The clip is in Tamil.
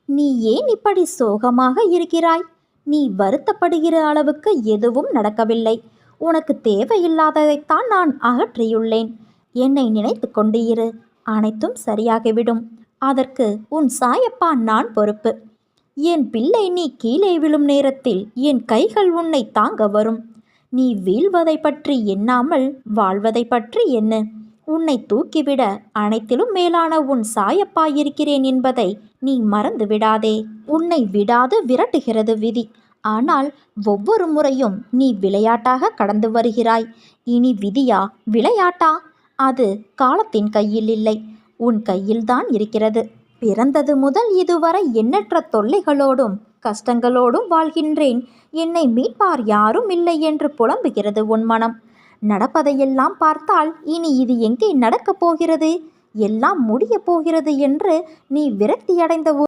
நீ ஏன் இப்படி சோகமாக இருக்கிறாய்? நீ வருத்தப்படுகிற அளவுக்கு எதுவும் நடக்கவில்லை. உனக்கு தேவையில்லாததைத்தான் நான் அகற்றியுள்ளேன். என்னை நினைத்து கொண்டு இரு. அனைத்தும் சரியாகிவிடும். அதற்கு உன் சாயப்பா நான் பொறுப்பு. என் பிள்ளை, நீ கீழே விழும் நேரத்தில் என் கைகள் உன்னை தாங்க வரும். நீ வீழ்வதை பற்றி எண்ணாமல் வாழ்வதை பற்றி எண்ணு. உன்னை தூக்கிவிட அனைத்திலும் மேலான உன் சாயப்பா இருக்கிறேன் என்பதை நீ மறந்து விடாதே. உன்னை விடாது விரட்டுகிறது விதி. ஆனால் ஒவ்வொரு முறையும் நீ விளையாட்டாக கடந்து வருகிறாய். இனி விதியா விளையாட்டா? அது காலத்தின் கையில் இல்லை, உன் கையில்தான் இருக்கிறது. பிறந்தது முதல் இதுவரை எண்ணற்ற தொல்லைகளோடும் கஷ்டங்களோடும் வாழ்கின்றேன். என்னை மீட்பார் யாரும் இல்லை என்று புலம்புகிறது உன் மனம். நடப்பதையெல்லாம் பார்த்தால் இனி இது எங்கே நடக்கப் போகிறது, எல்லாம் முடியப் போகிறது என்று நீ விரக்தியடைந்த